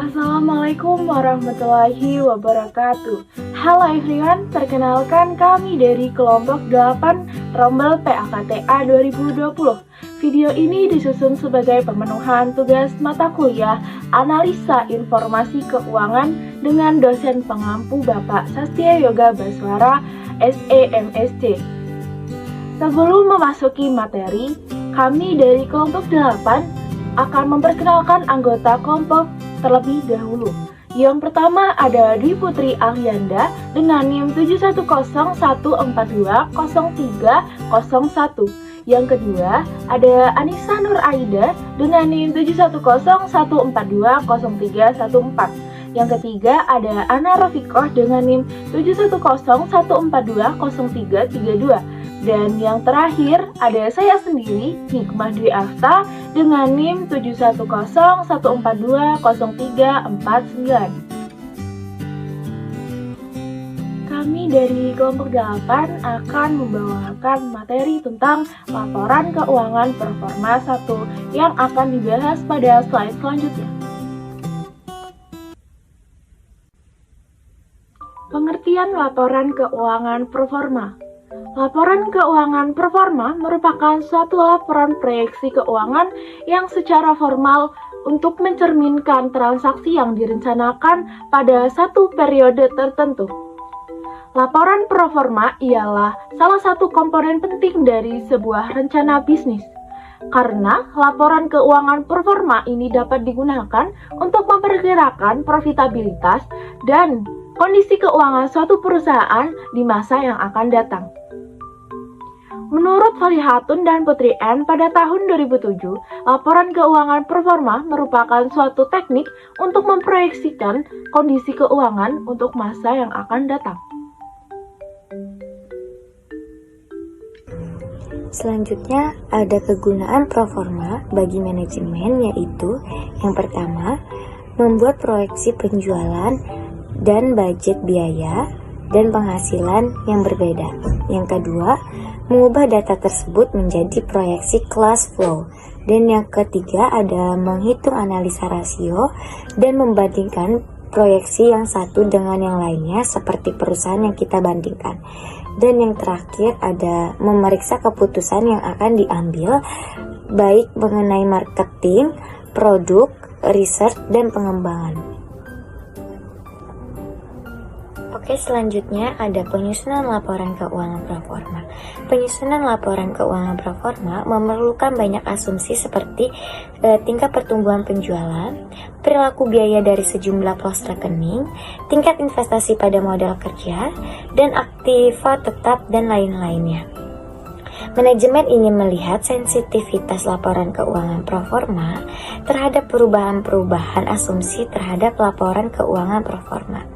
Assalamualaikum warahmatullahi wabarakatuh. Halo everyone, perkenalkan kami dari kelompok 8 Rombel PAKTA 2020. Video ini disusun sebagai pemenuhan tugas mata kuliah Analisa Informasi Keuangan dengan dosen pengampu Bapak Sastya Yoga Baswara, SEMSC. Sebelum memasuki materi, kami dari kelompok 8 akan memperkenalkan anggota kelompok terlebih dahulu. Yang pertama ada Dwi Putri Alianda dengan NIM 71014203001. Yang kedua ada Anissa Nur Aida dengan NIM 71014200314. Yang ketiga ada Ana Rafikoh dengan NIM 71014200332. Dan yang terakhir ada saya sendiri, Hikmah Dwi Afta dengan NIM 71014200349. Kami dari kelompok 8 akan membawakan materi tentang laporan keuangan performa 1 yang akan dibahas pada slide selanjutnya. Pengertian laporan keuangan performa. Laporan keuangan performa merupakan suatu laporan proyeksi keuangan yang secara formal untuk mencerminkan transaksi yang direncanakan pada satu periode tertentu. Laporan performa ialah salah satu komponen penting dari sebuah rencana bisnis. Karena laporan keuangan performa ini dapat digunakan untuk memperkirakan profitabilitas dan kondisi keuangan suatu perusahaan di masa yang akan datang. Menurut Falihatun dan Putri N pada tahun 2007, laporan keuangan performa merupakan suatu teknik untuk memproyeksikan kondisi keuangan untuk masa yang akan datang. Selanjutnya ada kegunaan proforma bagi manajemen, yaitu yang pertama, membuat proyeksi penjualan dan budget biaya dan penghasilan yang berbeda. Yang kedua, mengubah data tersebut menjadi proyeksi cash flow. Dan yang ketiga ada menghitung analisa rasio dan membandingkan proyeksi yang satu dengan yang lainnya seperti perusahaan yang kita bandingkan. Dan yang terakhir ada memeriksa keputusan yang akan diambil baik mengenai marketing, produk, research, dan pengembangan. Oke, selanjutnya ada penyusunan laporan keuangan proforma. Penyusunan laporan keuangan proforma memerlukan banyak asumsi seperti tingkat pertumbuhan penjualan, perilaku biaya dari sejumlah pos rekening, tingkat investasi pada modal kerja, dan aktiva tetap dan lain-lainnya. Manajemen ingin melihat sensitivitas laporan keuangan proforma terhadap perubahan-perubahan asumsi terhadap laporan keuangan proforma.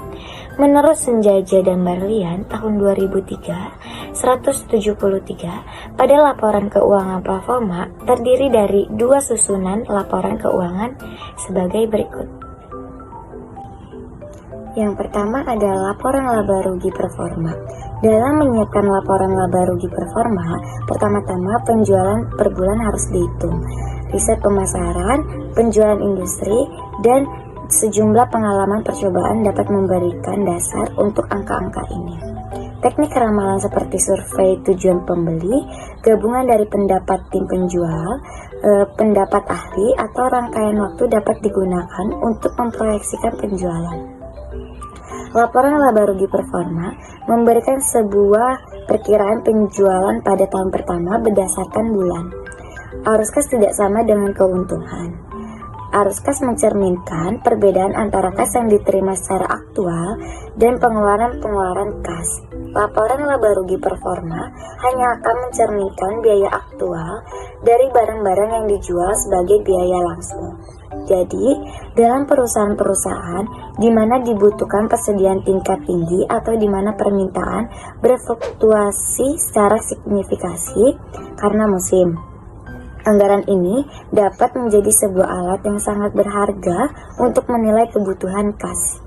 Menurut Senjaja dan Barlian tahun 2003, 173, pada laporan keuangan proforma terdiri dari dua susunan laporan keuangan sebagai berikut. Yang pertama adalah laporan laba rugi performa. Dalam menyiapkan laporan laba rugi performa, pertama-tama penjualan per bulan harus dihitung, riset pemasaran, penjualan industri, dan sejumlah pengalaman percobaan dapat memberikan dasar untuk angka-angka ini. Teknik ramalan seperti survei tujuan pembeli, gabungan dari pendapat tim penjual, pendapat ahli, atau rangkaian waktu dapat digunakan untuk memproyeksikan penjualan. Laporan laba rugi performa memberikan sebuah perkiraan penjualan pada tahun pertama berdasarkan bulan. Arus kas tidak sama dengan keuntungan. Arus kas mencerminkan perbedaan antara kas yang diterima secara aktual dan pengeluaran-pengeluaran kas. Laporan laba rugi performa hanya akan mencerminkan biaya aktual dari barang-barang yang dijual sebagai biaya langsung. Jadi, dalam perusahaan-perusahaan di mana dibutuhkan persediaan tingkat tinggi atau di mana permintaan berfluktuasi secara signifikasi karena musim, anggaran ini dapat menjadi sebuah alat yang sangat berharga untuk menilai kebutuhan kas.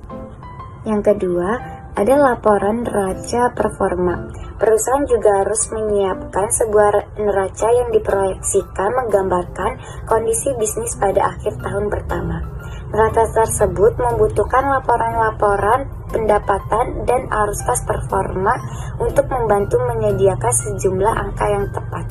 Yang kedua, ada laporan neraca performa. Perusahaan juga harus menyiapkan sebuah neraca yang diproyeksikan menggambarkan kondisi bisnis pada akhir tahun pertama. Neraca tersebut membutuhkan laporan-laporan pendapatan dan arus kas performa untuk membantu menyediakan sejumlah angka yang tepat.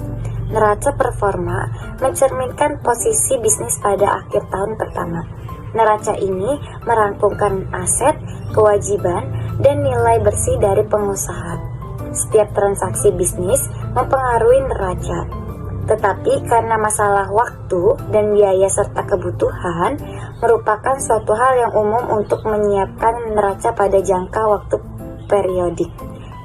Neraca performa mencerminkan posisi bisnis pada akhir tahun pertama. Neraca ini merangkumkan aset, kewajiban, dan nilai bersih dari pengusaha. Setiap transaksi bisnis mempengaruhi neraca. Tetapi karena masalah waktu dan biaya serta kebutuhan merupakan suatu hal yang umum untuk menyiapkan neraca pada jangka waktu periodik.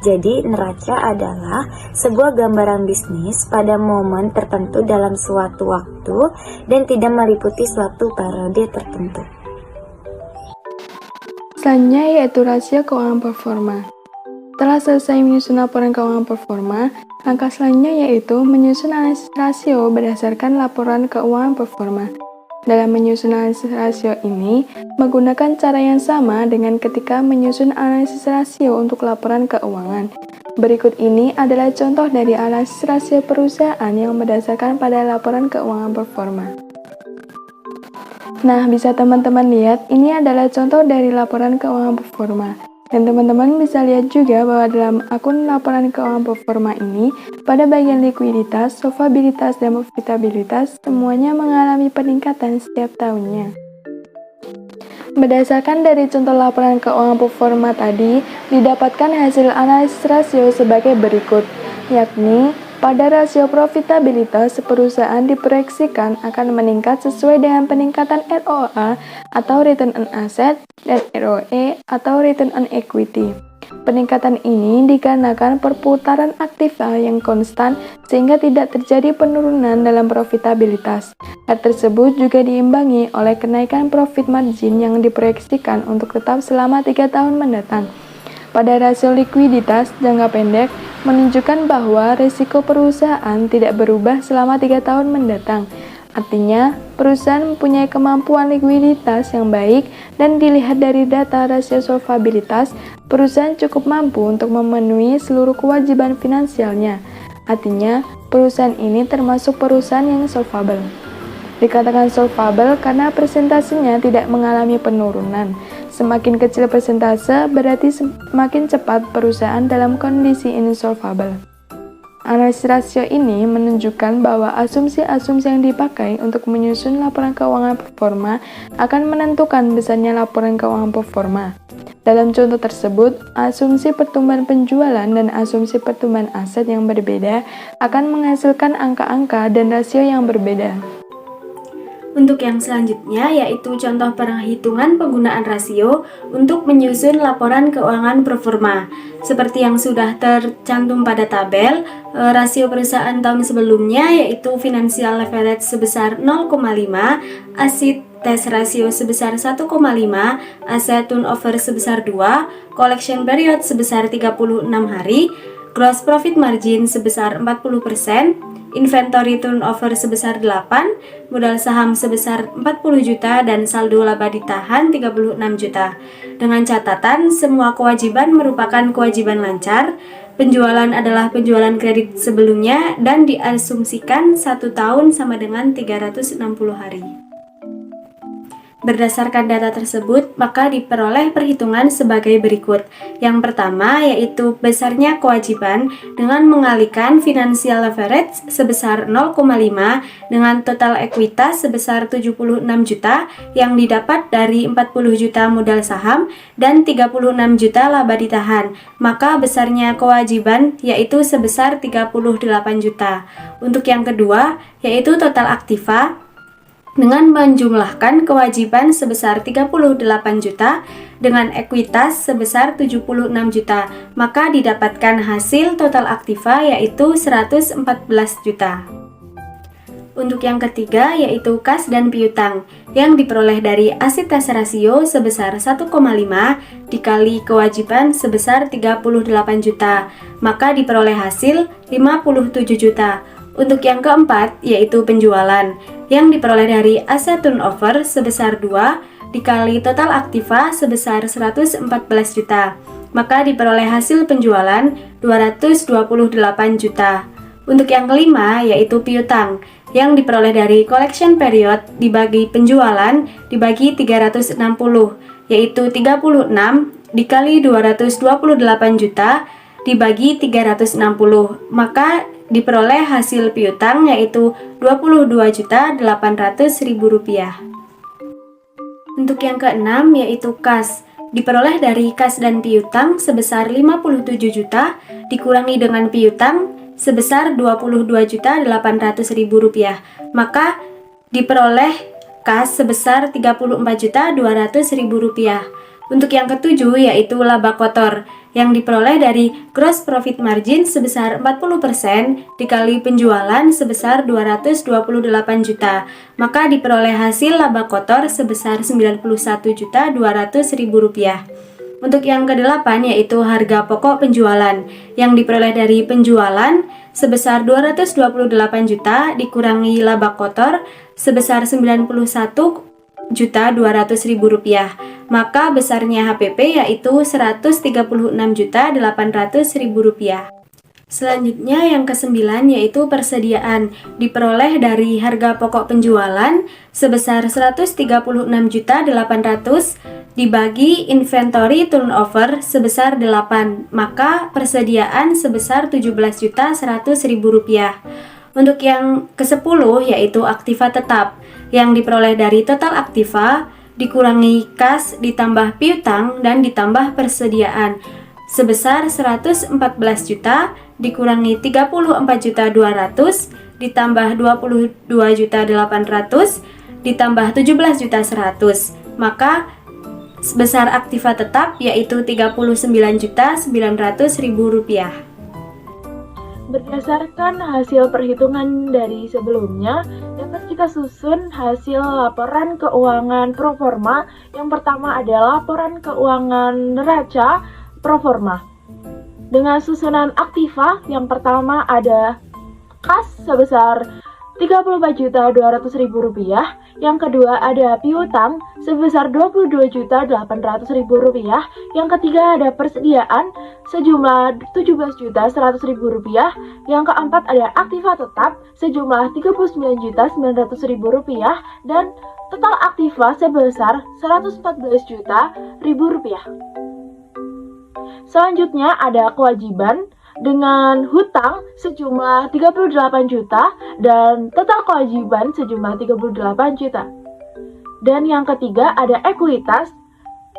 Jadi, neraca adalah sebuah gambaran bisnis pada momen tertentu dalam suatu waktu dan tidak meliputi suatu periode tertentu. Selanjutnya yaitu rasio keuangan performa. Setelah selesai menyusun laporan keuangan performa, langkah selanjutnya yaitu menyusun analisis rasio berdasarkan laporan keuangan performa. Dalam menyusun analisis rasio ini, menggunakan cara yang sama dengan ketika menyusun analisis rasio untuk laporan keuangan. Berikut ini adalah contoh dari analisis rasio perusahaan yang berdasarkan pada laporan keuangan performa. Nah, bisa teman-teman lihat, ini adalah contoh dari laporan keuangan performa. Dan teman-teman bisa lihat juga bahwa dalam akun laporan keuangan performa ini, pada bagian likuiditas, solvabilitas, dan profitabilitas, semuanya mengalami peningkatan setiap tahunnya. Berdasarkan dari contoh laporan keuangan performa tadi, didapatkan hasil analisis rasio sebagai berikut, yakni pada rasio profitabilitas, perusahaan diproyeksikan akan meningkat sesuai dengan peningkatan ROA atau Return on Asset dan ROE atau Return on Equity. Peningkatan ini dikarenakan perputaran aktiva yang konstan sehingga tidak terjadi penurunan dalam profitabilitas. Hal tersebut juga diimbangi oleh kenaikan profit margin yang diproyeksikan untuk tetap selama 3 tahun mendatang. Pada rasio likuiditas jangka pendek menunjukkan bahwa risiko perusahaan tidak berubah selama 3 tahun mendatang. Artinya, perusahaan mempunyai kemampuan likuiditas yang baik dan dilihat dari data rasio solvabilitas, perusahaan cukup mampu untuk memenuhi seluruh kewajiban finansialnya. Artinya, perusahaan ini termasuk perusahaan yang solvable. Dikatakan solvable karena persentasenya tidak mengalami penurunan. Semakin kecil persentase, berarti semakin cepat perusahaan dalam kondisi insolvable. Analisis rasio ini menunjukkan bahwa asumsi-asumsi yang dipakai untuk menyusun laporan keuangan performa akan menentukan besarnya laporan keuangan performa. Dalam contoh tersebut, asumsi pertumbuhan penjualan dan asumsi pertumbuhan aset yang berbeda akan menghasilkan angka-angka dan rasio yang berbeda. Untuk yang selanjutnya yaitu contoh perhitungan penggunaan rasio untuk menyusun laporan keuangan performa. Seperti yang sudah tercantum pada tabel, rasio perusahaan tahun sebelumnya yaitu financial leverage sebesar 0,5, asset tes rasio sebesar 1,5, asset turnover sebesar 2, collection period sebesar 36 hari, gross profit margin sebesar 40%, inventory turnover sebesar 8, modal saham sebesar 40 juta, dan saldo laba ditahan 36 juta. Dengan catatan, semua kewajiban merupakan kewajiban lancar, penjualan adalah penjualan kredit sebelumnya, dan diasumsikan 1 tahun sama dengan 360 hari. Berdasarkan data tersebut, maka diperoleh perhitungan sebagai berikut. Yang pertama yaitu besarnya kewajiban dengan mengalihkan financial leverage sebesar 0,5 dengan total ekuitas sebesar 76 juta yang didapat dari 40 juta modal saham dan 36 juta laba ditahan. Maka besarnya kewajiban yaitu sebesar 38 juta. Untuk yang kedua yaitu total aktiva dengan menjumlahkan kewajiban sebesar 38 juta dengan ekuitas sebesar 76 juta, maka didapatkan hasil total aktiva yaitu 114 juta. Untuk yang ketiga yaitu kas dan piutang yang diperoleh dari aset tes rasio sebesar 1,5 dikali kewajiban sebesar 38 juta, maka diperoleh hasil 57 juta. Untuk yang keempat yaitu penjualan yang diperoleh dari aset turnover sebesar 2 dikali total aktiva sebesar 114 juta, maka diperoleh hasil penjualan 228 juta. Untuk yang kelima yaitu piutang yang diperoleh dari collection period dibagi penjualan dibagi 360, yaitu 36 dikali 228 juta dibagi 360, maka diperoleh hasil piutang yaitu Rp22.800.000. Untuk yang keenam yaitu kas, diperoleh dari kas dan piutang sebesar 57 juta dikurangi dengan piutang sebesar Rp22.800.000, maka diperoleh kas sebesar Rp34.200.000. Untuk yang ketujuh yaitu laba kotor, yang diperoleh dari gross profit margin sebesar 40% dikali penjualan sebesar 228 juta, maka diperoleh hasil laba kotor sebesar Rp91.200.000. Untuk yang kedelapan yaitu harga pokok penjualan, yang diperoleh dari penjualan sebesar 228 juta dikurangi laba kotor sebesar Rp91.200.000, maka besarnya HPP yaitu Rp136.800.000. Selanjutnya yang kesembilan yaitu persediaan, diperoleh dari harga pokok penjualan sebesar Rp136.800.000 dibagi inventory turnover sebesar 8, maka persediaan sebesar Rp17.100.000. Untuk yang ke-10 yaitu aktiva tetap, yang diperoleh dari total aktiva dikurangi kas ditambah piutang dan ditambah persediaan sebesar 114 juta dikurangi 34.200 ditambah 22.800 ditambah 17.100, maka besar aktiva tetap yaitu Rp39.900.000. Berdasarkan hasil perhitungan dari sebelumnya, dapat kita susun hasil laporan keuangan proforma. Yang pertama adalah laporan keuangan neraca proforma. Dengan susunan aktiva, yang pertama ada kas sebesar Rp34.200.000. Yang kedua ada piutang sebesar Rp22.800.000. Yang ketiga ada persediaan sejumlah Rp17.100.000. Yang keempat ada aktiva tetap sejumlah Rp39.900.000 dan total aktiva sebesar Rp114.000.000. Selanjutnya ada kewajiban dengan hutang sejumlah 38 juta dan total kewajiban sejumlah 38 juta. Dan yang ketiga ada ekuitas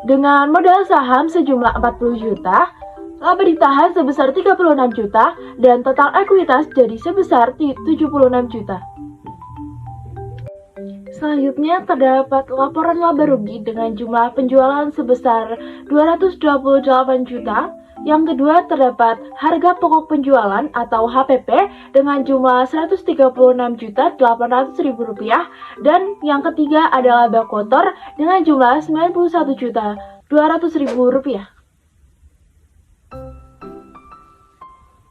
dengan modal saham sejumlah 40 juta, laba ditahan sebesar 36 juta dan total ekuitas jadi sebesar 76 juta. Selanjutnya terdapat laporan laba rugi dengan jumlah penjualan sebesar 228 juta. Yang kedua terdapat harga pokok penjualan atau HPP dengan jumlah Rp136.800.000 dan yang ketiga ada laba kotor dengan jumlah Rp91.200.000.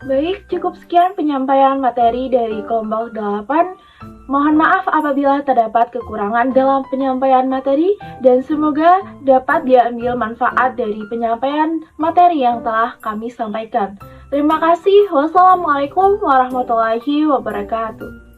Baik, cukup sekian penyampaian materi dari kelompok 8. Mohon maaf apabila terdapat kekurangan dalam penyampaian materi dan semoga dapat diambil manfaat dari penyampaian materi yang telah kami sampaikan. Terima kasih. Wassalamualaikum warahmatullahi wabarakatuh.